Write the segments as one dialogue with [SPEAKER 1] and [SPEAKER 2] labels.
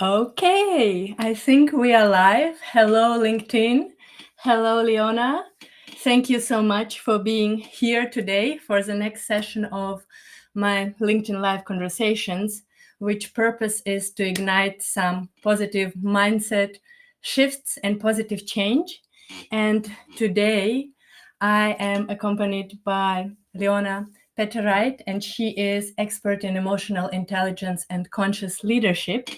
[SPEAKER 1] Okay, I think we are live. Hello, LinkedIn. Hello, Leona. Thank you so much for being here today for the next session of my LinkedIn Live conversations, which purpose is to ignite some positive mindset shifts and positive change. And today I am accompanied by Leona Petereit, and she is expert in emotional intelligence and conscious leadership.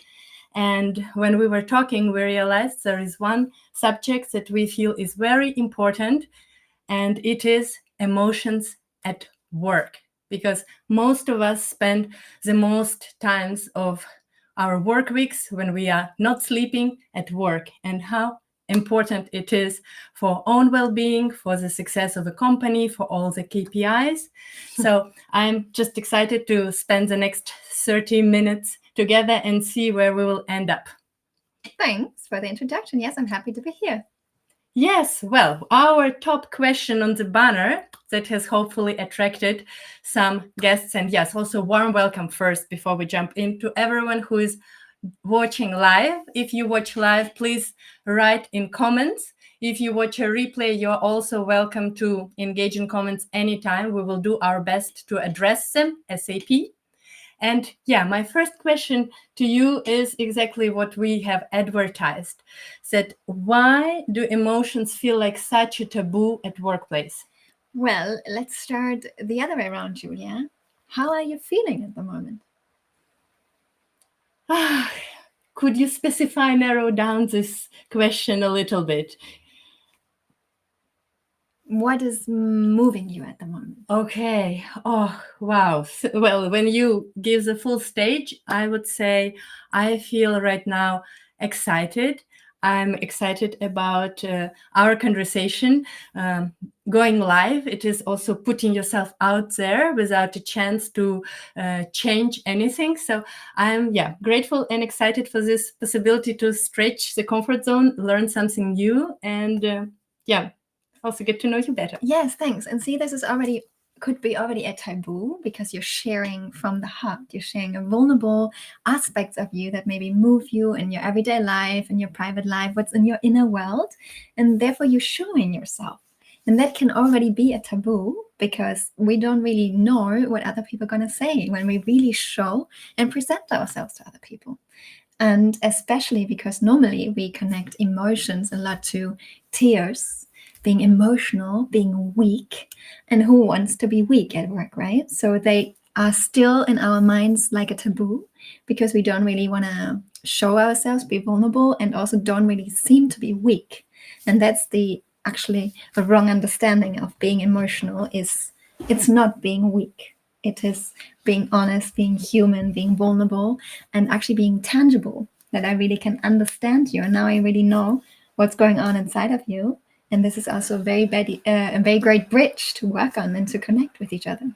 [SPEAKER 1] And when we were talking, we realized there is one subject that we feel is very important, and it is emotions at work. Because most of us spend the most times of our work weeks when we are not sleeping at work, and how important it is for own well-being, for the success of a company, for all the KPIs. So I'm just excited to spend the next 30 minutes together and see where we will end up.
[SPEAKER 2] Thanks for the introduction. Yes, I'm happy to be here.
[SPEAKER 1] Yes, well, our top question on the banner that has hopefully attracted some guests, and yes, also warm welcome first before we jump into everyone who is watching live. If you watch live, please write in comments. If you watch a replay, you're also welcome to engage in comments anytime. We will do our best to address them ASAP. And yeah, my first question to you is exactly what we have advertised. That why do emotions feel like such a taboo at workplace?
[SPEAKER 2] Well, let's start the other way around, Julia. How are you feeling at the moment?
[SPEAKER 1] Could you specify, narrow down this question a little bit?
[SPEAKER 2] What is moving you at the moment?
[SPEAKER 1] Okay. Oh, wow. Well, when you give the full stage, I would say I feel right now excited. I'm excited about our conversation going live. It is also putting yourself out there without a chance to change anything. So I'm grateful and excited for this possibility to stretch the comfort zone, learn something new, and also get to know you better.
[SPEAKER 2] Yes, thanks. And see, this is could be already a taboo because you're sharing from the heart. You're sharing a vulnerable aspects of you that maybe move you in your everyday life, in your private life, what's in your inner world. And therefore you're showing yourself. And that can already be a taboo because we don't really know what other people are going to say when we really show and present ourselves to other people. And especially because normally we connect emotions a lot to tears, being emotional, being weak. And who wants to be weak at work, right? So they are still in our minds like a taboo because we don't really want to show ourselves, be vulnerable, and also don't really seem to be weak. And that's actually a wrong understanding of being emotional. It's not being weak. It is being honest, being human, being vulnerable, and actually being tangible, that I really can understand you. And now I really know what's going on inside of you. And this is also a very great bridge to work on and to connect with each other.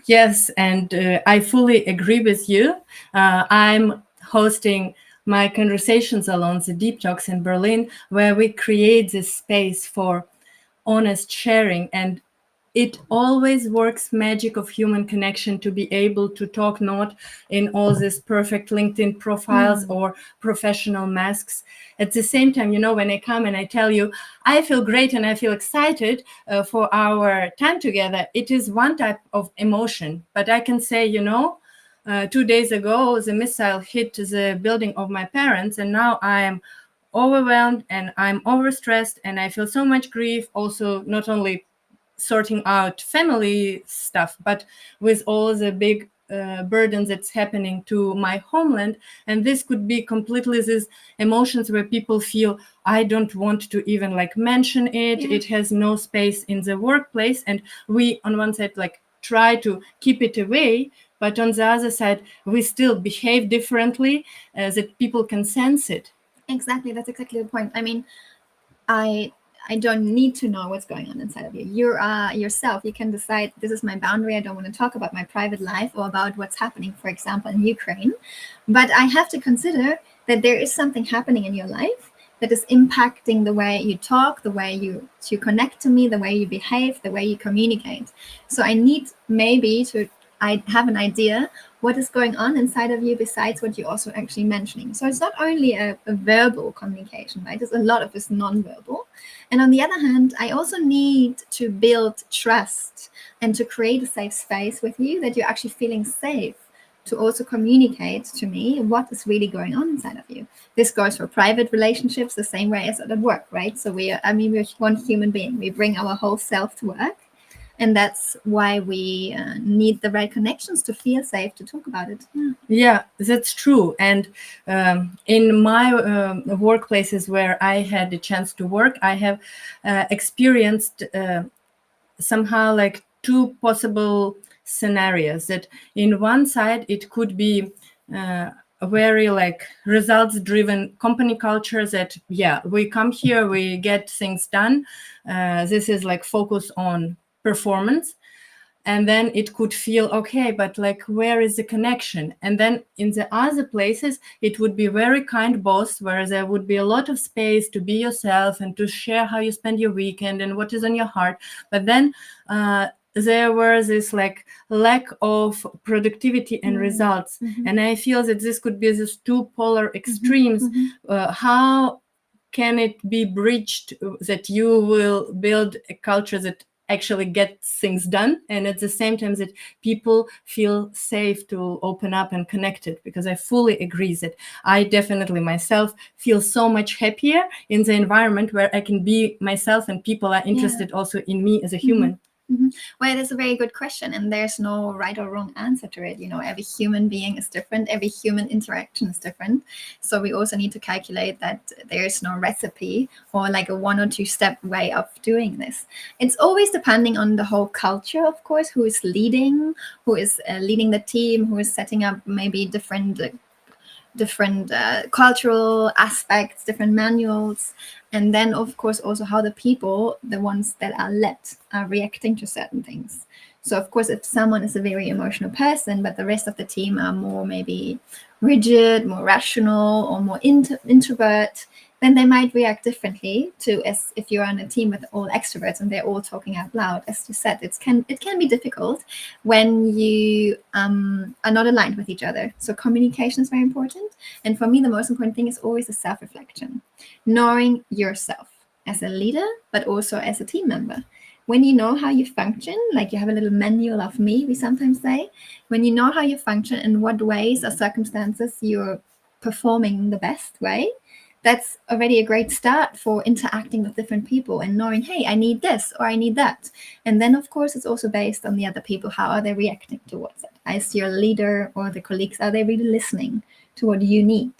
[SPEAKER 1] Yes, and I fully agree with you. I'm hosting my conversations along the Deep Talks in Berlin, where we create this space for honest sharing, and it always works magic of human connection to be able to talk not in all these perfect LinkedIn profiles or professional masks. At the same time, when I come and I tell you I feel great and I feel excited for our time together, it is one type of emotion. But I can say, 2 days ago the missile hit the building of my parents, and now I am overwhelmed and I'm overstressed and I feel so much grief, also not only sorting out family stuff, but with all the big burden that's happening to my homeland. And this could be completely these emotions where people feel I don't want to even mention it. It has no space in the workplace, and we on one side try to keep it away, but on the other side we still behave differently, that people can sense it.
[SPEAKER 2] Exactly, that's exactly the point. I mean, I don't need to know what's going on inside of you. You're yourself. You can decide, this is my boundary. I don't want to talk about my private life or about what's happening, for example, in Ukraine. But I have to consider that there is something happening in your life that is impacting the way you talk, the way you connect to me, the way you behave, the way you communicate. So I need maybe to I have an idea what is going on inside of you besides what you're also actually mentioning. So it's not only a verbal communication, right? There's a lot of this non-verbal. And on the other hand, I also need to build trust and to create a safe space with you that you're actually feeling safe to also communicate to me what is really going on inside of you. This goes for private relationships the same way as at work, right? So we're one human being. We bring our whole self to work. And that's why we need the right connections to feel safe to talk about it.
[SPEAKER 1] Yeah, that's true. And in my workplaces where I had the chance to work, I have experienced somehow like two possible scenarios. That in one side, it could be a very like results driven company culture that, yeah, we come here, we get things done. This is like focus on performance. And then it could feel okay, but like where is the connection? And then in the other places it would be very kind boss where there would be a lot of space to be yourself and to share how you spend your weekend and what is on your heart. But then there was this like lack of productivity and results. And I feel that this could be these two polar extremes. How can it be bridged that you will build a culture that actually gets things done, and at the same time that people feel safe to open up and connect it? Because I fully agree that I definitely myself feel so much happier in the environment where I can be myself and people are interested also in me as a human.
[SPEAKER 2] Well, it's a very good question, and there's no right or wrong answer to it. You know, every human being is different, every human interaction is different. So we also need to calculate that there's no recipe or like a 1 or 2 step way of doing this. It's always depending on the whole culture, of course, who is leading the team, who is setting up maybe different cultural aspects, different manuals, and then of course also how the people, the ones that are led, are reacting to certain things. So of course, if someone is a very emotional person but the rest of the team are more maybe rigid, more rational, or more introvert, then they might react differently to as if you're on a team with all extroverts and they're all talking out loud. As you said, it can be difficult when you are not aligned with each other. So communication is very important. And for me, the most important thing is always a self-reflection, knowing yourself as a leader, but also as a team member. When you know how you function, like you have a little manual of me, we sometimes say, when you know how you function and what ways or circumstances you're performing the best way, that's already a great start for interacting with different people and knowing, hey, I need this or I need that. And then, of course, it's also based on the other people. How are they reacting towards it? As your leader or the colleagues, are they really listening to what you need?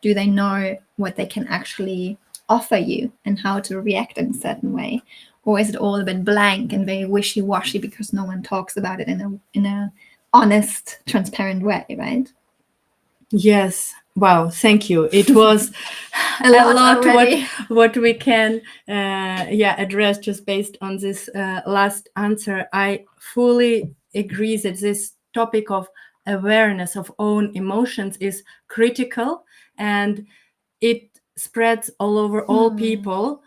[SPEAKER 2] Do they know what they can actually offer you and how to react in a certain way? Or is it all a bit blank and very wishy-washy because no one talks about it in a honest, transparent way, right?
[SPEAKER 1] Yes. Wow. Thank you. It was a lot what we can address just based on this last answer. I fully agree that this topic of awareness of own emotions is critical, and it spreads all over all people.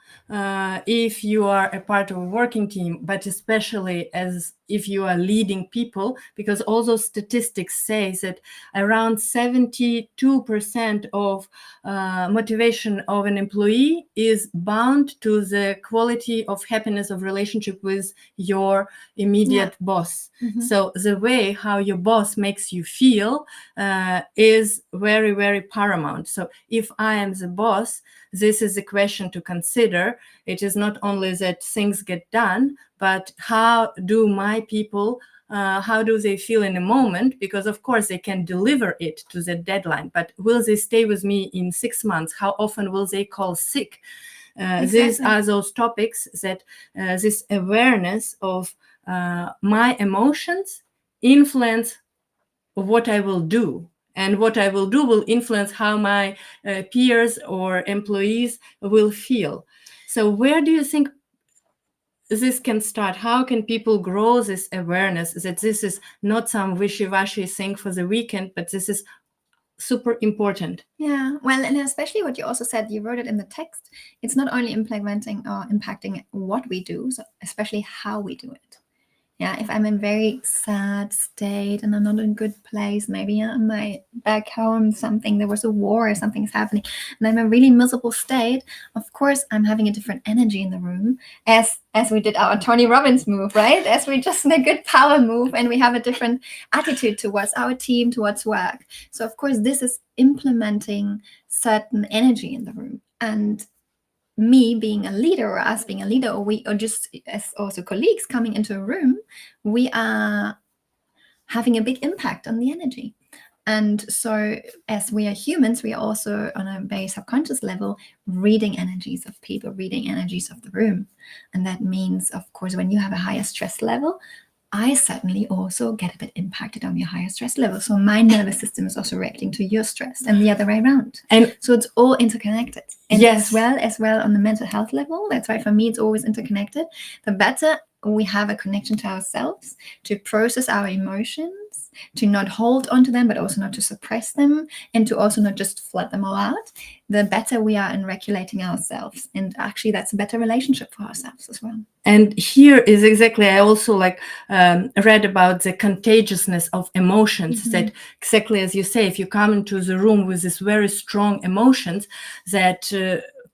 [SPEAKER 1] If you are a part of a working team, but especially as if you are leading people, because all those statistics say that around 72% of motivation of an employee is bound to the quality of happiness of relationship with your immediate boss. So the way how your boss makes you feel is very, very paramount. So if I am the boss, this is a question to consider. It is not only that things get done, but how do my people, how do they feel in a moment? Because of course they can deliver it to the deadline, but will they stay with me in 6 months? How often will they call sick?
[SPEAKER 2] Exactly.
[SPEAKER 1] These are those topics that this awareness of my emotions influence what I will do. And what I will do will influence how my peers or employees will feel. So where do you think this can start? How can people grow this awareness that this is not some wishy-washy thing for the weekend, but this is super important?
[SPEAKER 2] Yeah, well, and especially what you also said, you wrote it in the text. It's not only implementing or impacting what we do, so especially how we do it. Yeah, if I'm in very sad state and I'm not in a good place, maybe I'm my back home, there was a war or something's happening, and I'm in a really miserable state, of course I'm having a different energy in the room, as we did our Tony Robbins move, right? As we just in a good power move, and we have a different attitude towards our team, towards work. So of course this is implementing certain energy in the room. And me being a leader, or us being a leader, or just as also colleagues coming into a room, we are having a big impact on the energy. And so as we are humans, we are also on a very subconscious level reading energies of people, reading energies of the room. And that means, of course, when you have a higher stress level, I certainly also get a bit impacted on your higher stress level. So my nervous system is also reacting to your stress, and the other way around.
[SPEAKER 1] And
[SPEAKER 2] so it's all interconnected. And
[SPEAKER 1] yes,
[SPEAKER 2] as well on the mental health level, that's why for me it's always interconnected. The better we have a connection to ourselves, to process our emotions, to not hold onto them, but also not to suppress them, and to also not just flood them all out, the better we are in regulating ourselves. And actually that's a better relationship for ourselves as well.
[SPEAKER 1] And here is exactly, I also read about the contagiousness of emotions, that exactly as you say, if you come into the room with this very strong emotions, that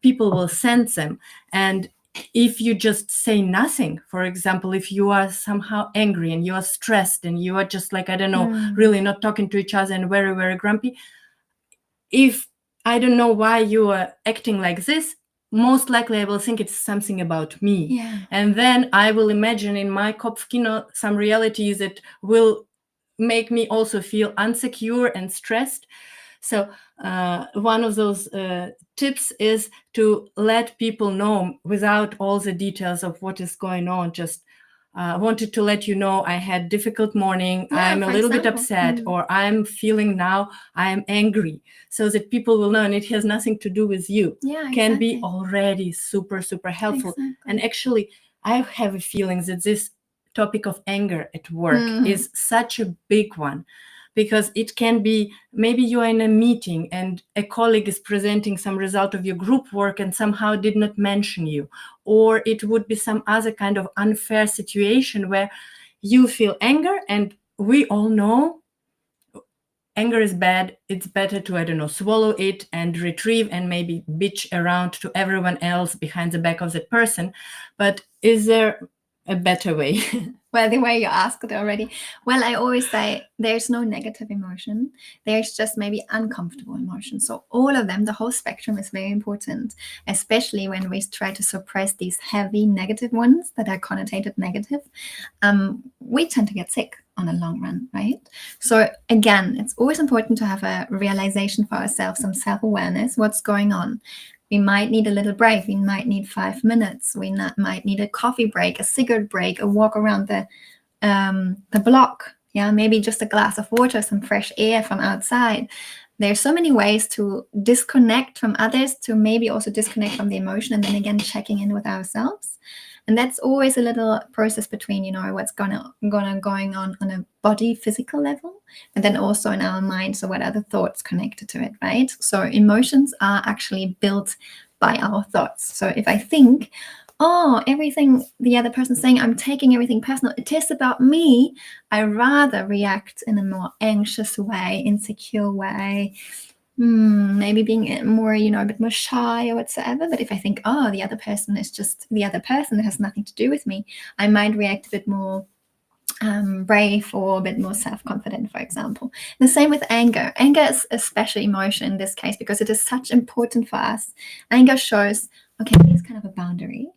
[SPEAKER 1] people will sense them. And if you just say nothing, for example, if you are somehow angry and you are stressed and you are just really not talking to each other and very, very grumpy, if I don't know why you are acting like this, most likely I will think it's something about me.
[SPEAKER 2] Yeah.
[SPEAKER 1] And then I will imagine in my Kopfkino some realities that will make me also feel insecure and stressed. So one of those tips is to let people know without all the details of what is going on. Just wanted to let you know I had difficult morning.
[SPEAKER 2] Yeah,
[SPEAKER 1] I'm a little bit upset, or I'm feeling now I am angry, so that people will know, and it has nothing to do with you.
[SPEAKER 2] Yeah,
[SPEAKER 1] can be already super, super helpful. And actually, I have a feeling that this topic of anger at work is such a big one, because it can be, maybe you are in a meeting and a colleague is presenting some result of your group work and somehow did not mention you, or it would be some other kind of unfair situation where you feel anger, and we all know anger is bad. It's better to, swallow it and retrieve and maybe bitch around to everyone else behind the back of that person. But is there a better way?
[SPEAKER 2] Well, the way you asked it already. Well, I always say there's no negative emotion. There's just maybe uncomfortable emotion. So all of them, the whole spectrum is very important, especially when we try to suppress these heavy negative ones that are connotated negative. We tend to get sick on a long run, right? So again, it's always important to have a realization for ourselves, some self-awareness, what's going on. We might need a little break. We might need 5 minutes. We might need a coffee break, a cigarette break, a walk around the block. Yeah, maybe just a glass of water, some fresh air from outside. There's so many ways to disconnect from others, to maybe also disconnect from the emotion, and then again checking in with ourselves. And that's always a little process between, what's going on a body physical level, and then also in our mind. So what are the thoughts connected to it, right? So emotions are actually built by our thoughts. So if I think, everything the other person's saying, I'm taking everything personal, it is about me, I rather react in a more anxious way, insecure way, maybe being more, a bit more shy or whatsoever. But if I think, the other person is just the other person, it has nothing to do with me, I might react a bit more brave or a bit more self-confident, for example. The same with anger. Anger is a special emotion in this case because it is such important for us. Anger shows, okay, here's kind of a boundary.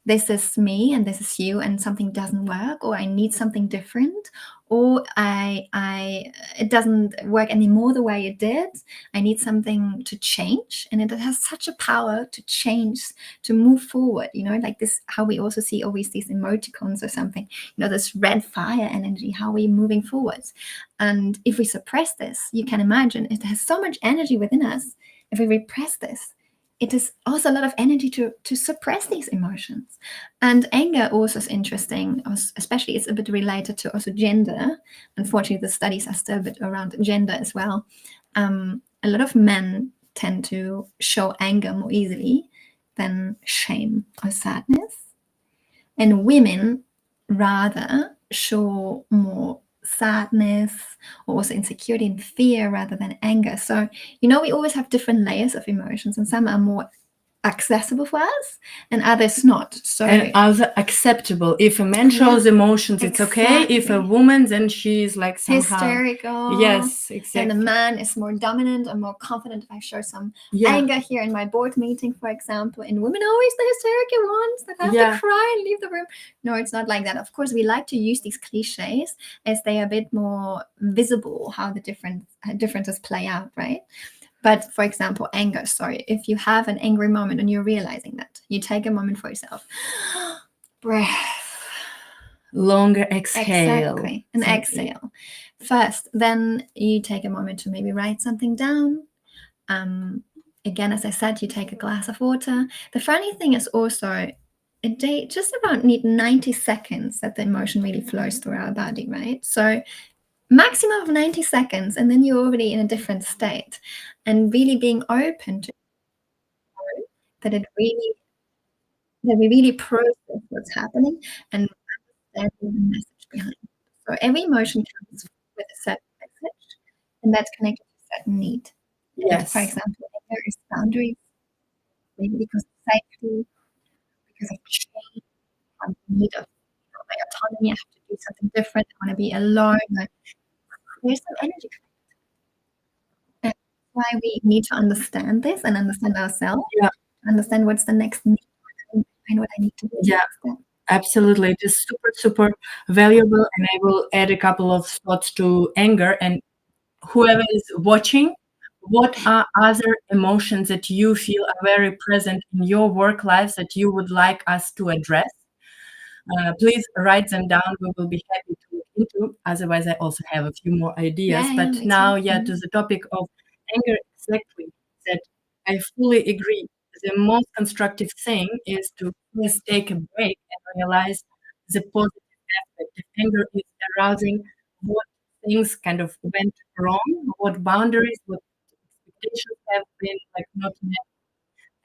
[SPEAKER 2] This is me and this is you, and something doesn't work, or I need something different, or it doesn't work anymore the way it did. I need something to change, and it has such a power to change, to move forward. Like this, how we also see always these emoticons or something. This red fire energy. How we're moving forwards, and if we suppress this, you can imagine it has so much energy within us. If we repress this, it is also a lot of energy to suppress these emotions. And anger also is interesting, especially it's a bit related to also gender. Unfortunately, the studies are still a bit around gender as well. A lot of men tend to show anger more easily than shame or sadness. And women rather show more sadness or also insecurity and fear rather than anger. So, we always have different layers of emotions, and some are more accessible for us and others not. So,
[SPEAKER 1] and other acceptable. If a man shows emotions, it's okay. If a
[SPEAKER 2] exactly.
[SPEAKER 1] woman, then she's like somehow
[SPEAKER 2] hysterical.
[SPEAKER 1] yes,
[SPEAKER 2] And
[SPEAKER 1] exactly.
[SPEAKER 2] the man is more dominant and more confident. If I show some
[SPEAKER 1] Yeah.
[SPEAKER 2] anger here in my board meeting, for example, and women are always the hysterical ones that have
[SPEAKER 1] Yeah.
[SPEAKER 2] to cry and leave the room. No, it's not like that. Of course, we like to use these cliches as they are a bit more visible, how the differences play out, right? But for example, anger, sorry, if you have an angry moment and you're realizing that, you take a moment for yourself. Breath.
[SPEAKER 1] Longer exhale.
[SPEAKER 2] Exactly. An exhale. First, then you take a moment to maybe write something down. Again, as I said, you take a glass of water. The funny thing is also, a day just about need 90 seconds that the emotion really flows through our body, right? So maximum of 90 seconds, and then you're already in a different state. And really being open to that we really process what's happening and understand the message behind it. So every emotion comes with a certain message, and that's connected to a certain need.
[SPEAKER 1] Yes.
[SPEAKER 2] For example, anger is boundaries, maybe because of safety, because of change, need of my autonomy. I have to do something different. I want to be alone. There's some energy. And that's why we need to understand this and understand ourselves.
[SPEAKER 1] Yeah.
[SPEAKER 2] Understand what's the next need and what I need to do.
[SPEAKER 1] Yeah. Absolutely. It is super, super valuable. And I will add a couple of thoughts to anger. And whoever is watching, what are other emotions that you feel are very present in your work lives that you would like us to address? Please write them down. We will be happy to look into. Otherwise, I also have a few more ideas. But now, to the topic of anger, exactly, that I fully agree. The most constructive thing is to please take a break and realize the positive aspect. If anger is arousing, what things kind of went wrong, what boundaries, what expectations have been like not met,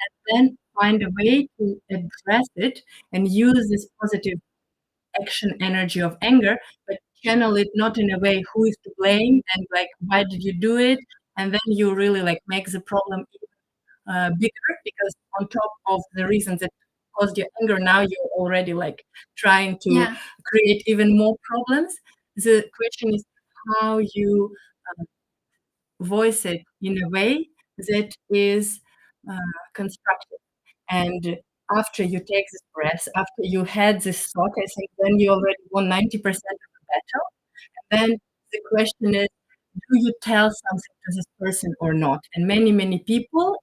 [SPEAKER 1] and then find a way to address it and use this positive action energy of anger, but channel it not in a way who is to blame and like why did you do it, and then you really like make the problem bigger because on top of the reasons that caused your anger, now you're already like trying to create even more problems. The question is how you voice it in a way that is constructive. And after you take this breath, after you had this thought, I think then you already won 90% of the battle. And then the question is, do you tell something to this person or not? And many, many people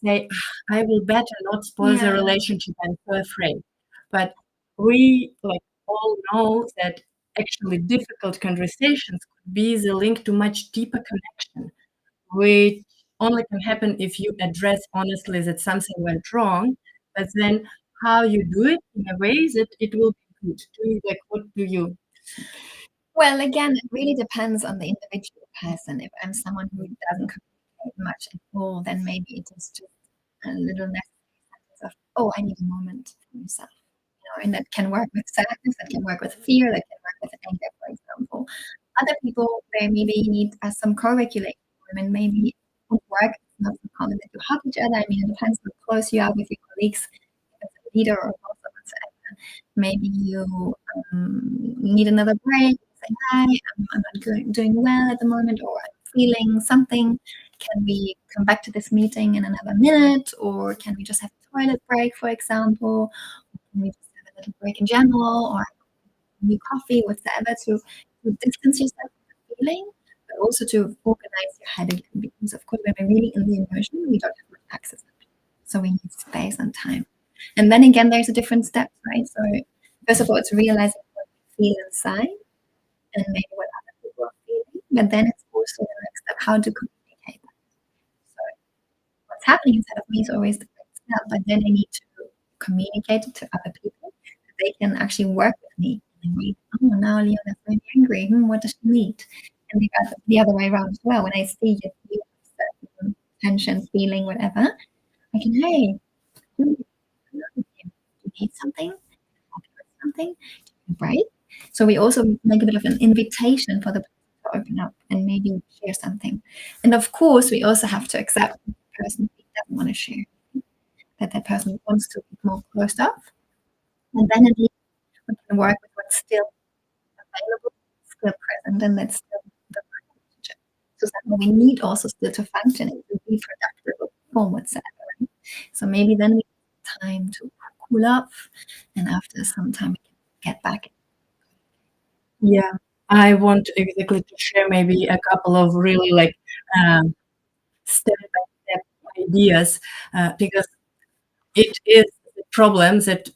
[SPEAKER 1] say, I will better not spoil the relationship. I'm so afraid. But we like all know that actually difficult conversations could be the link to much deeper connection, which only can happen if you address honestly that something went wrong, but then how you do it in a way that it will be good. Do you, like, what do you?
[SPEAKER 2] Well, again, it really depends on the individual person. If I'm someone who doesn't communicate much at all, then maybe it is just a little necessary sentence of, oh, I need a moment for myself. And that can work with sadness, that can work with fear, that can work with anger, for example. Other people, they maybe need some co-regulation. I mean, maybe at work, it's not so common that you hug each other. I mean, it depends how close you are with your colleagues, as a leader or boss or whatsoever. Maybe you need another break. Say, hi, I'm not doing well at the moment, or I'm feeling something. Can we come back to this meeting in another minute, or can we just have a toilet break, for example? Can we just have a little break in general, or new coffee, whatever, to distance yourself from the feeling, but also to organize your head again. Because of course, when we're really in the emotion, we don't have much access to it. So we need space and time. And then again, there's a different steps, right? So first of all, it's realizing what we feel inside and maybe what other people are feeling. But then it's also the next step, how to communicate that. So what's happening inside of me is always the first step, but then I need to communicate it to other people so they can actually work with me. And read, oh, now Leona's very angry. What does she need? And the other way around as well. When I see you feel certain tension, feeling, whatever, I can, hey, do you need something? Something? Right? So we also make a bit of an invitation for the person to open up and maybe share something. And of course, we also have to accept that the person doesn't want to share, that person wants to be more closed off. And then at least we can work with what's still available, still present, and that's still the relationship. So somehow we need also still to function and to be productive or perform whatsoever. Right? So maybe then we have time to cool off, and after some time we can get back.
[SPEAKER 1] Yeah, I want exactly to share maybe a couple of really like step-by-step ideas because it is the problem that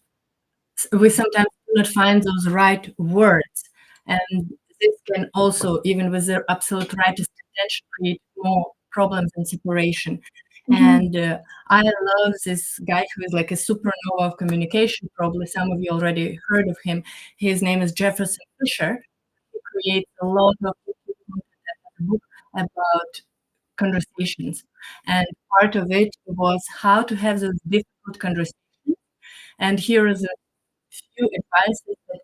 [SPEAKER 1] we sometimes do not find those right words, and this can also, even with the absolute rightest intention, create more problems and separation. And I love this guy who is like a supernova of communication. Probably some of you already heard of him. His name is Jefferson Fisher. He creates a lot of book about conversations, and part of it was how to have those difficult conversations. And here is a few advices that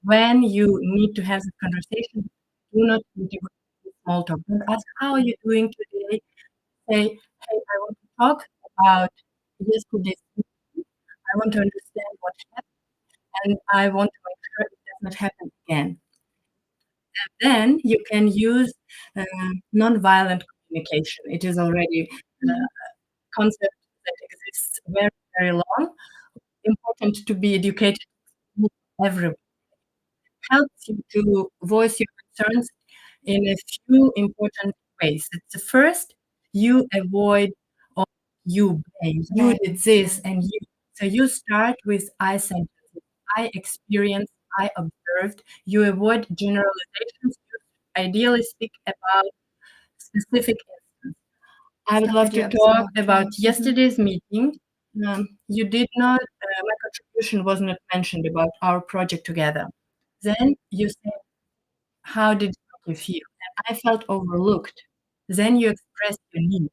[SPEAKER 1] when you need to have this conversation, do not integrate small talk. Don't ask, how are you doing today? Say, hey, I want to talk about yesterday's meeting. I want to understand what happened, and I want to make sure it does not happen again. And then you can use nonviolent communication. It is already a concept that exists very, very long. Important to be educated everywhere. Helps you to voice your concerns in a few important ways. It's the first, you avoid all you blame. You did this and you. So you start with I sentences. I experienced, I observed. You avoid generalizations. You ideally speak about specific instance. I would love to talk about yesterday's meeting. You did not, my contribution was not mentioned about our project together. Then you say, how did it make you feel? And I felt overlooked. Then you express your need.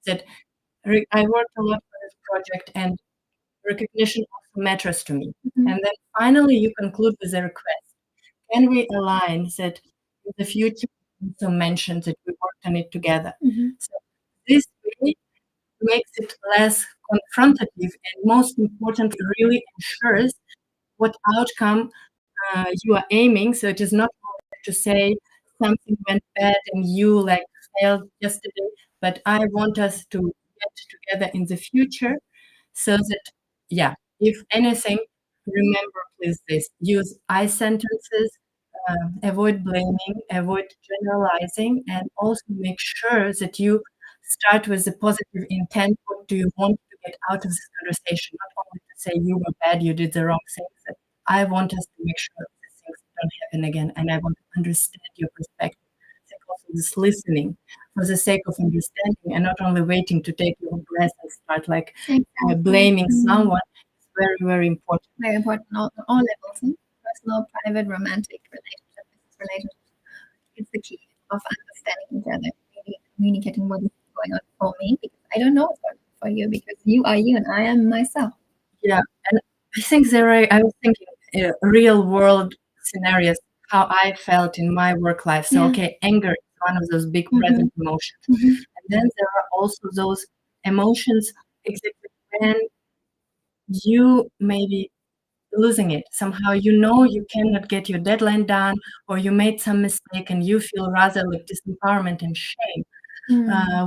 [SPEAKER 1] That I worked a lot on this project and recognition also matters to me. And then finally you conclude with a request. Can we align that in the future you also mentioned that we worked on it together? So this way makes it less confrontative and most important, really ensures what outcome you are aiming. So it is not only to say something went bad and you like failed yesterday, but I want us to get together in the future so that, yeah, if anything, remember please this, use I sentences, avoid blaming, avoid generalizing, and also make sure that you start with the positive intent. What do you want to get out of this conversation? Not only to say you were bad, you did the wrong things. I want us to make sure that these things don't happen again, and I want to understand your perspective. I think also this listening for the sake of understanding and not only waiting to take your breath and start like blaming someone is very, very important.
[SPEAKER 2] Very important on all levels, personal, private, romantic, relationship, business relationship. It's the key of understanding each other, maybe communicating what is going on for me, because I don't know what's going on for you, because you are you and I am myself.
[SPEAKER 1] Yeah, and I think I was thinking real world scenarios, how I felt in my work life. So, okay, anger is one of those big present emotions. And then there are also those emotions exactly when you maybe losing it. Somehow you know you cannot get your deadline done, or you made some mistake and you feel rather like disempowerment and shame.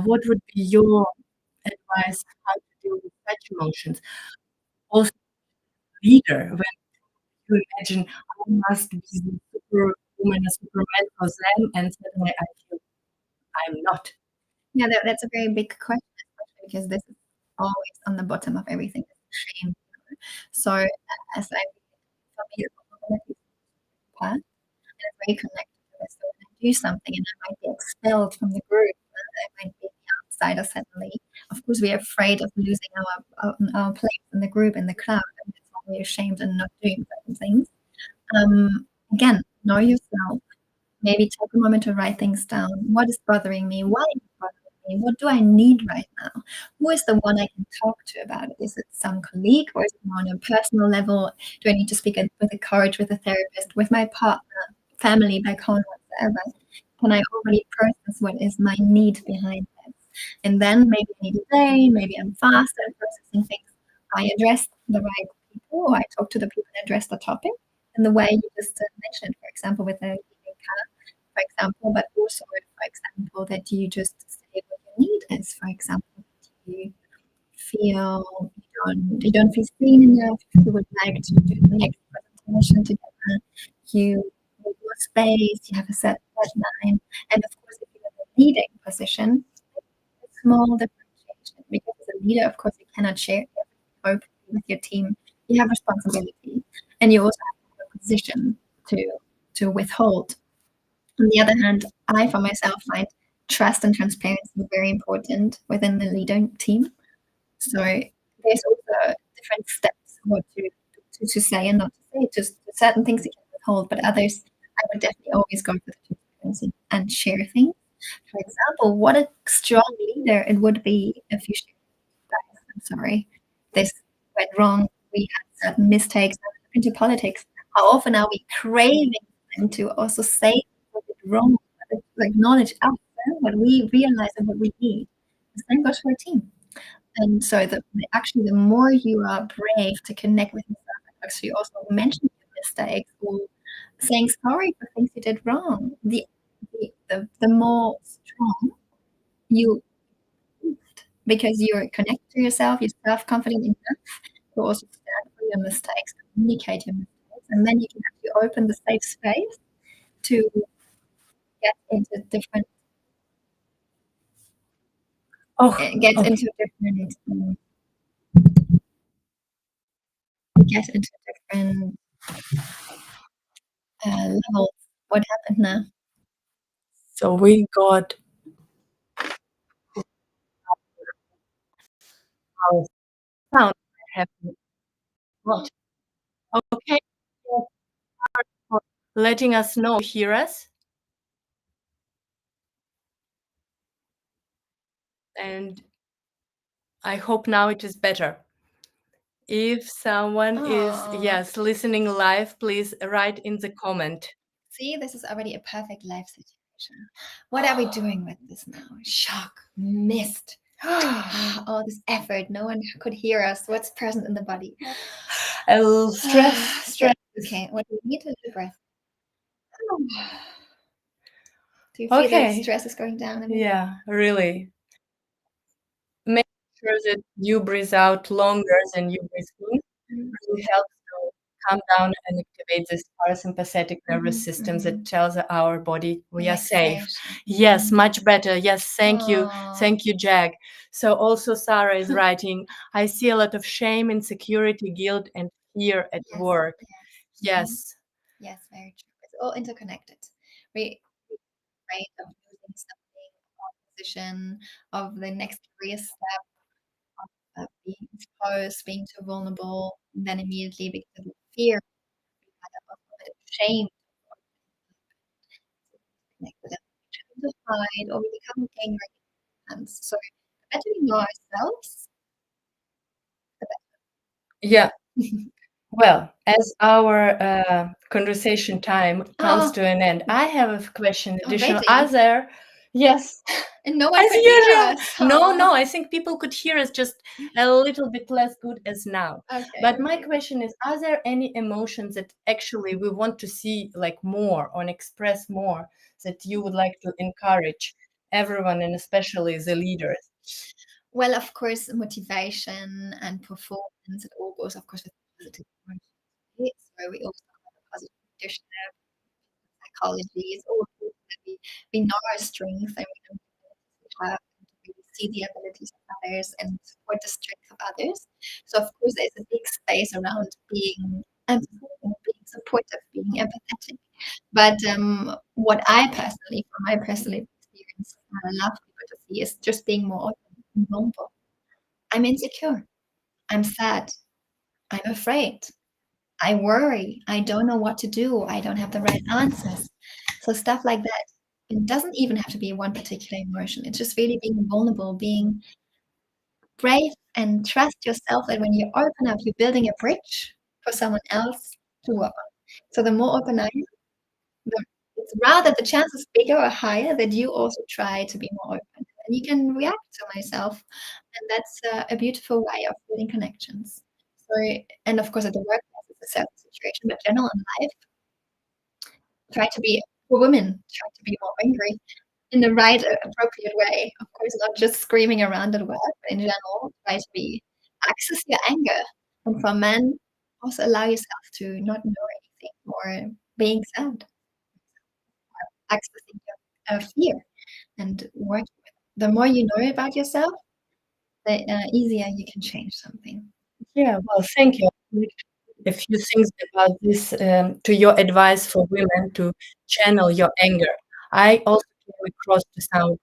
[SPEAKER 1] What would be your advice how to deal with such emotions? Also, leader, when you imagine I must be the superwoman or superman for them, and suddenly I feel I'm not.
[SPEAKER 2] Yeah, that's a very big question, especially because this is always on the bottom of everything, shame. So as I for me, vulnerability is part, and it's very connected to this. So when I do something and I might be expelled from the group, I might be the outsider suddenly. Of course, we're afraid of losing our place in the group, in the crowd, and that's why we're ashamed and not doing certain things. Again, know yourself. Maybe take a moment to write things down. What is bothering me? Why is it bothering me? What do I need right now? Who is the one I can talk to about it? Is it some colleague, or is it more on a personal level? Do I need to speak with a coach, with a therapist, with my partner, family back home, whatever? Can I already process what is my need behind this? And then maybe I need a day, maybe I'm faster at processing things. I address the right people, or I talk to the people and address the topic in the way you just mentioned, for example, with the for example, but also, for example, that you just say what your need is. For example, you feel you don't feel seen enough, you would like to do the next presentation together, you need more space, you have a set deadline, and of course, if you're in a leading position, a small differentiation, because as a leader, of course, you cannot share everything openly with your team. You have responsibility, and you also have a position to withhold. On the other hand, I, for myself, find trust and transparency very important within the leader team. So there's also different steps what to say and not to say. Just certain things you can withhold, but others, I would definitely always go for the transparency and share things. For example, what a strong leader it would be if you shared, guys, I'm sorry, this went wrong. We had certain mistakes into politics. How often are we craving them to also say what is wrong, to acknowledge us, what we realize and what we need? The same goes for a team. And so actually, the more you are brave to connect with yourself, actually also mention your mistakes or saying sorry for things you did wrong, the more strong you, because you're connected to yourself, you're self-confident enough to also stand for your mistakes, communicate your mistakes, and then you can actually open the safe space to get into different
[SPEAKER 1] Okay.
[SPEAKER 2] into different levels. What happened now?
[SPEAKER 1] So we got our sound happening. What? Okay. For letting us know. Hear us? And I hope now it is better. If someone is listening live, please write in the comment.
[SPEAKER 2] See, this is already a perfect life situation. What are we doing with this now? Shock, missed, all this effort. No one could hear us. What's present in the body?
[SPEAKER 1] Stress.
[SPEAKER 2] Okay, what do we need to do? Breath. Do you feel that stress is going down?
[SPEAKER 1] Yeah, really. Make sure that you breathe out longer than you breathe in. Really helps to calm down and activate this parasympathetic nervous system that tells our body we are safe. Yes, much better. Yes, thank you. Thank you, Jag. So also Sarah is writing, I see a lot of shame, insecurity, guilt, and fear at work. Yes.
[SPEAKER 2] Yes, very true. It's all interconnected. We afraid of losing something, of position, of the next career step, of being exposed, being too vulnerable, and then immediately because of the fear, we had a bit of shame connected and we try to hide or we become gamer hands. So the better we know ourselves, the better.
[SPEAKER 1] Yeah. Well, as our conversation time comes to an end, I have a question additional. Are there? Yes.
[SPEAKER 2] And no one
[SPEAKER 1] as
[SPEAKER 2] could
[SPEAKER 1] usual.
[SPEAKER 2] hear us.
[SPEAKER 1] No, I think people could hear us just a little bit less good as now.
[SPEAKER 2] Okay,
[SPEAKER 1] But my question is, are there any emotions that actually we want to see like more or express more that you would like to encourage everyone and especially the leaders?
[SPEAKER 2] Well, of course, motivation and performance, it all goes, of course, with positive emotions. So we also have a positive leadership, psychology. It's all good that we know our strengths and we know we have and we see the abilities of others and support the strengths of others. So of course, there's a big space around being empathic, being supportive, being empathetic. But what I personally, from my personal experience, I love people to see is just being more open and vulnerable. I'm insecure. I'm sad. I'm afraid. I worry. I don't know what to do. I don't have the right answers. So stuff like that. It doesn't even have to be one particular emotion. It's just really being vulnerable, being brave, and trust yourself that when you open up, you're building a bridge for someone else to work on. So the more open are you, it's rather the chance is bigger or higher that you also try to be more open. And you can react to myself. And that's a beautiful way of building connections. So, and of course, at the workplace, it's a certain situation, but general in life, try to be, for women, try to be more angry in the right, appropriate way. Of course, not just screaming around at work, but in general, try to be access your anger. And for men, also allow yourself to not know anything or being sad, accessing your fear and working with it. The more you know about yourself, the easier you can change something.
[SPEAKER 1] Yeah, well, thank you. A few things about this to your advice for women to channel your anger. I also came across to some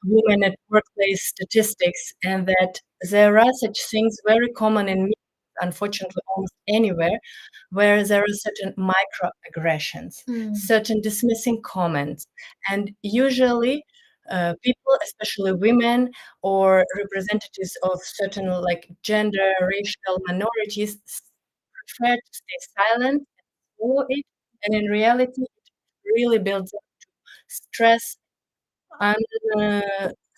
[SPEAKER 1] women at workplace statistics, and that there are such things very common in media, unfortunately, almost anywhere, where there are certain microaggressions, certain dismissing comments, and usually people, especially women or representatives of certain like gender, racial minorities, prefer to stay silent and follow it, and in reality, it really builds up stress and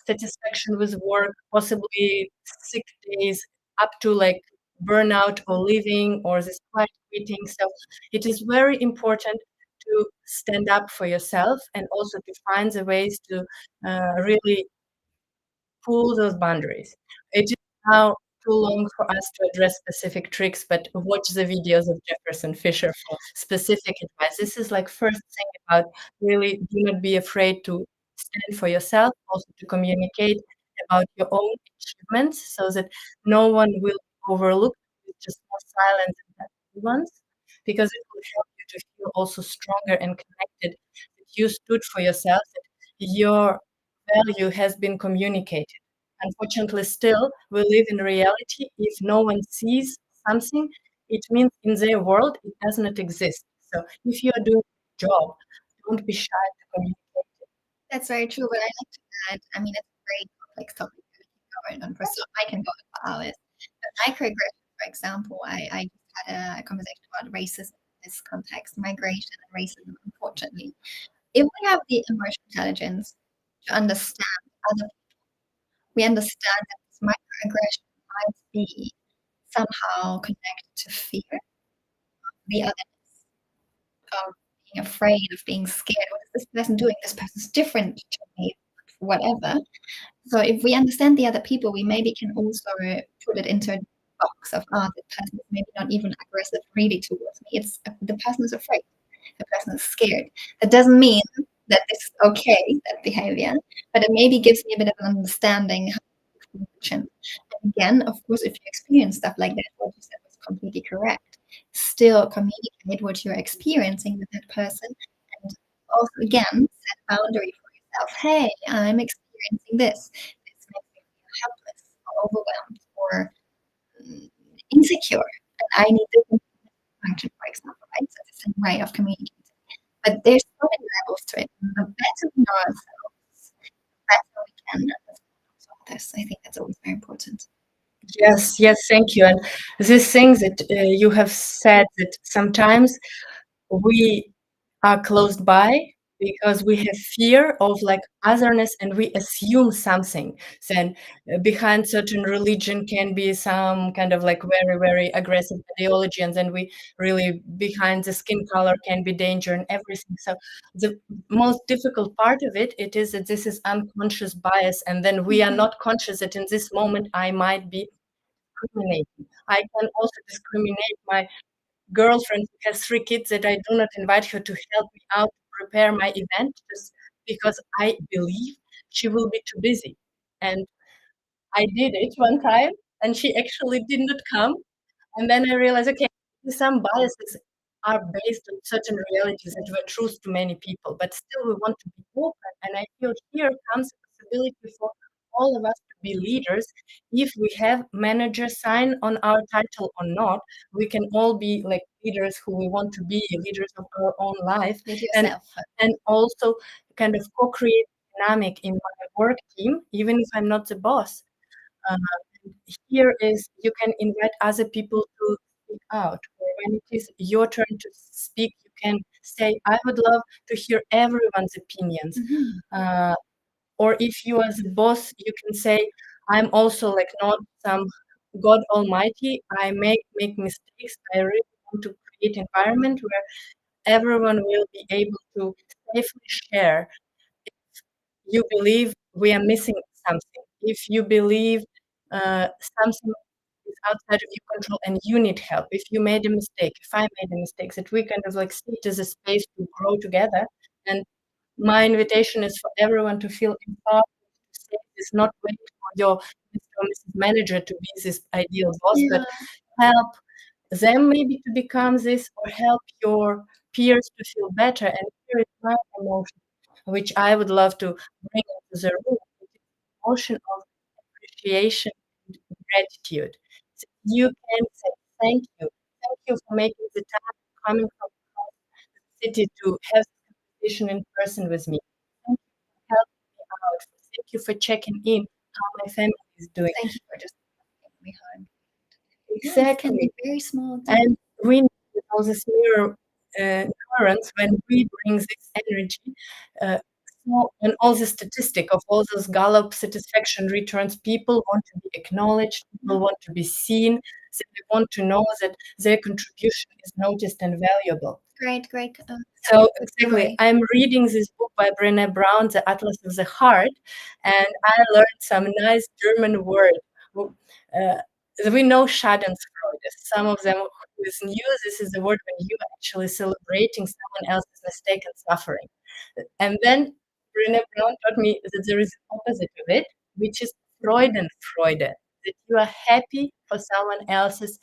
[SPEAKER 1] satisfaction with work, possibly sick days, up to like burnout or leaving or this quiet quitting. So it is very important to stand up for yourself and also to find the ways to really pull those boundaries. It is now too long for us to address specific tricks, but watch the videos of Jefferson Fisher for specific advice. This is like first thing about really do not be afraid to stand for yourself, also to communicate about your own achievements so that no one will overlook you, just more silent than the ones, because it will help you to feel also stronger and connected that you stood for yourself, that your value has been communicated. Unfortunately, still, we live in reality. If no one sees something, it means in their world it does not exist. So if you are doing a job, don't be shy to communicate.
[SPEAKER 2] That's very true. But I like to add, I mean, it's a very complex topic that we can go on for so I can go on for hours. But microaggression, for example, I just had a conversation about racism in this context, migration and racism, unfortunately. If we have the emotional intelligence to understand other, we understand that this microaggression might be somehow connected to fear, the otherness, of being afraid, of being scared. What is this person doing? This person's different to me, whatever. So if we understand the other people, we maybe can also put it into a box of, the person is maybe not even aggressive really towards me. It's the person is afraid. The person is scared. That doesn't mean that this is okay, that behavior, but it maybe gives me a bit of an understanding how to function. And again, of course, if you experience stuff like that, what you said was completely correct. Still communicate what you're experiencing with that person, and also again set boundary for yourself. Hey, I'm experiencing this. This makes me feel helpless or overwhelmed or insecure, and I need this function, for example, right? So it's a way of communicating. But there's so many levels to it. The better we know ourselves, the better we can understand others. I think that's always very important.
[SPEAKER 1] Yes, yes, thank you. And these things that you have said that sometimes we are closed by because we have fear of like otherness and we assume something. Then behind certain religion can be some kind of like very, very aggressive ideology, and then we really behind the skin color can be danger and everything. So the most difficult part of it, it is that this is unconscious bias, and then we are not conscious that in this moment I might be discriminating. I can also discriminate my girlfriend who has 3 kids that I do not invite her to help me out to prepare my event just because I believe she will be too busy. And I did it one time and she actually did not come. And then I realized, okay, some biases are based on certain realities that were truth to many people, but still we want to be open. And I feel here comes a possibility for all of us to be leaders. If we have manager sign on our title or not, we can all be like leaders who we want to be, leaders of our own life,
[SPEAKER 2] Lead
[SPEAKER 1] and
[SPEAKER 2] yourself.
[SPEAKER 1] also kind of co-create dynamic in my work team, even if I'm not the boss. Uh, Here is you can invite other people to speak out. Or when it is your turn to speak, you can say, I would love to hear everyone's opinions.
[SPEAKER 2] Mhm.
[SPEAKER 1] Or if you as a boss, you can say, I'm also like not some God Almighty. I make mistakes. I really want to create environment where everyone will be able to safely share. You believe we are missing something, if you believe something is outside of your control and you need help, if you made a mistake, if I made a mistake, that we kind of like see it as a space to grow together. And my invitation is for everyone to feel empowered to say this, not wait for your Mr. or Mrs. Manager to be this ideal boss, but
[SPEAKER 2] Yeah.
[SPEAKER 1] help them maybe to become this, or help your peers to feel better. And here is my emotion, which I would love to bring into the room, which is emotion of appreciation and gratitude. So you can say thank you. Thank you for making the time coming from across the city to have this conversation in person with me. Thank you for helping me out. Thank you for checking in how my family is doing.
[SPEAKER 2] Thank you for just taking me home. Yeah, it can
[SPEAKER 1] Exactly.
[SPEAKER 2] be very small things.
[SPEAKER 1] And we need all this mirror neurons when we bring this energy. Uh, so, and all the statistic of all those Gallup satisfaction returns, people want to be acknowledged, people want to be seen, so they want to know that their contribution is noticed and valuable.
[SPEAKER 2] Great.
[SPEAKER 1] So
[SPEAKER 2] Good
[SPEAKER 1] exactly,
[SPEAKER 2] summary.
[SPEAKER 1] I'm reading this book by Brené Brown, The Atlas of the Heart, and I learned some nice German word. Uh, we know Schadenfreude. Some of them who is new, this is the word when you are actually celebrating someone else's mistake and suffering. And then Brené Brown taught me that there is an opposite of it, which is Freudenfreude, that you are happy for someone else's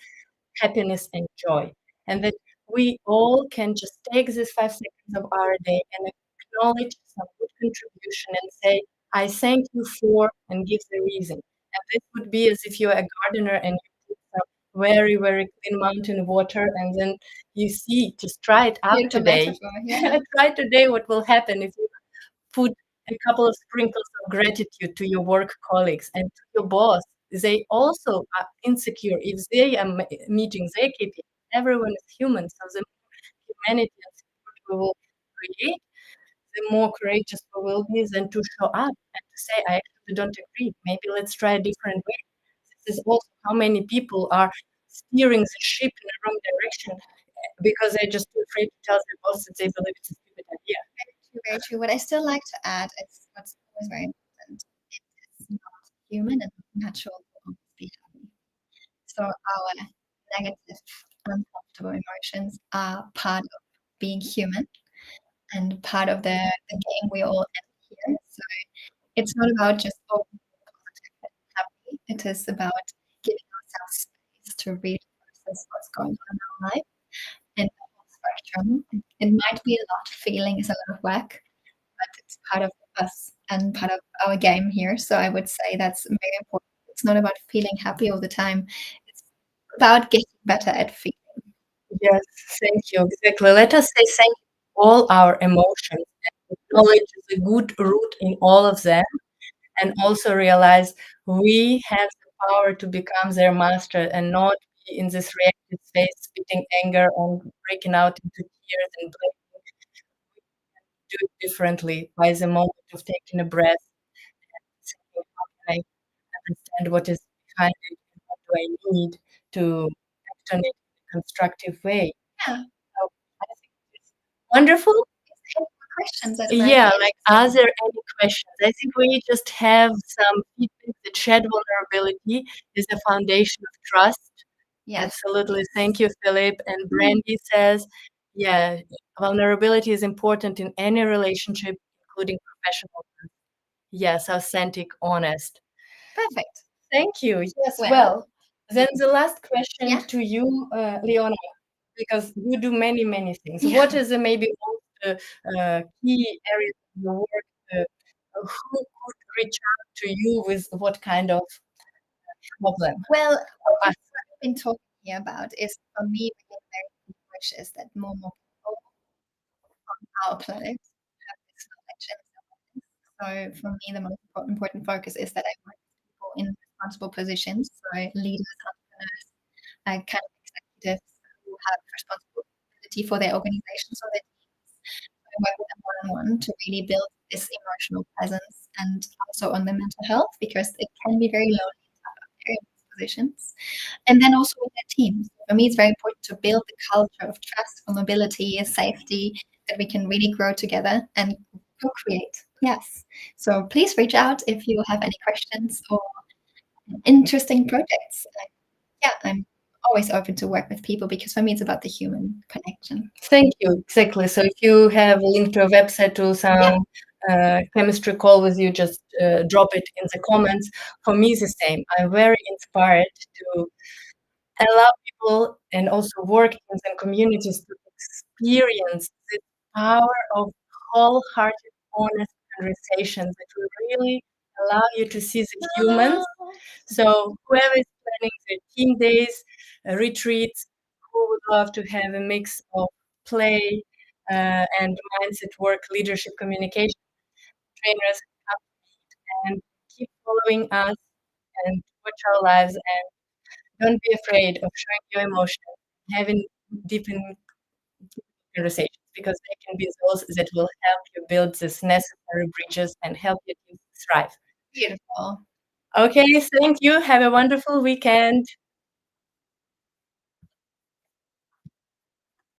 [SPEAKER 1] happiness and joy. And that we all can just take this 5 seconds of our day and acknowledge some good contribution and say, I thank you for, and give the reason. And this would be as if you're a gardener and you put some very, very clean mountain water, and then you see, just try it out
[SPEAKER 2] Beautiful
[SPEAKER 1] today.
[SPEAKER 2] metaphor. Yeah.
[SPEAKER 1] Try today what will happen if you put a couple of sprinkles of gratitude to your work colleagues and to your boss. They also are insecure if they are meeting their KPIs. Everyone is human, so the more humanity and support we will create, the more courageous we will be than to show up and to say, I actually don't agree. Maybe let's try a different way. This is also how many people are steering the ship in the wrong direction because they're just too afraid to tell their boss that they believe it's a stupid idea.
[SPEAKER 2] Very true. What I still like to add is what's always very important. It is not human and natural to always be happy. So our negative, uncomfortable emotions are part of being human and part of the game we all end here. So it's not about just oh, positive and happy. It is about giving ourselves space to really process what's going on in our life and the whole spectrum. It might be a lot. Feeling is a lot of work, but it's part of us and part of our game here. So I would say that's very important. It's not about feeling happy all the time. It's about getting better at feeling.
[SPEAKER 1] Yes, thank you. Exactly. Let us say thank you to all our emotions and acknowledge the good root in all of them, and also realize we have the power to become their master and not be in this reactive space, spitting anger and breaking out into tears and blaming. Do it differently by the moment of taking a breath and saying, how can I understand what is behind it and what do I need to act on it in a constructive way.
[SPEAKER 2] Yeah.
[SPEAKER 1] So I think it's wonderful.
[SPEAKER 2] Any more questions that might
[SPEAKER 1] Yeah,
[SPEAKER 2] be
[SPEAKER 1] like, are
[SPEAKER 2] interesting?
[SPEAKER 1] there any questions? I think we just have some feedback that shared vulnerability is a foundation of trust.
[SPEAKER 2] Yes.
[SPEAKER 1] Absolutely. Thank you, Philip. And Brandy says, yeah, vulnerability is important in any relationship, including professional ones. Yes, authentic, honest.
[SPEAKER 2] Perfect.
[SPEAKER 1] Thank you. Yes,
[SPEAKER 2] Well,
[SPEAKER 1] well, then the last question
[SPEAKER 2] yeah.
[SPEAKER 1] to you, Leona, because you do many, many things.
[SPEAKER 2] Yeah.
[SPEAKER 1] What is the maybe most key areas of your work who could reach out to you with what kind of problem?
[SPEAKER 2] Well,
[SPEAKER 1] Or us?
[SPEAKER 2] what I've been talking here about is, for me, being very big wish is that more and more people on our planet have this knowledge and awareness. So for me, the most important focus is that I work with people in responsible positions, so leaders, entrepreneurs, kind of executives who have responsibility for their organizations or their teams. So I work with them one-on-one to really build this emotional presence, and also on the mental health, because it can be very lonely and tough out there in these positions. And then also with their teams. For me, it's very important to build the culture of trust, vulnerability, safety, that we can really grow together and co-create. Yes. So please reach out if you have any questions or interesting projects. Yeah, I'm always open to work with people, because for me, it's about the human connection.
[SPEAKER 1] Thank you. Exactly. So if you have a link to a website to some chemistry call with you, just drop it in the comments. For me, it's the same. I'm very inspired to allow people and also work in some communities to experience the power of wholehearted, honest conversations that will really allow you to see the humans. So whoever is planning their team days, retreats, who would love to have a mix of play and mindset work, leadership, communication, trainers, come and keep following us and watch our lives, and don't be afraid of showing your emotion, having deep conversations, because they can be those that will help you build these necessary bridges and help your team thrive.
[SPEAKER 2] Beautiful.
[SPEAKER 1] Okay, thank you. Have a wonderful weekend.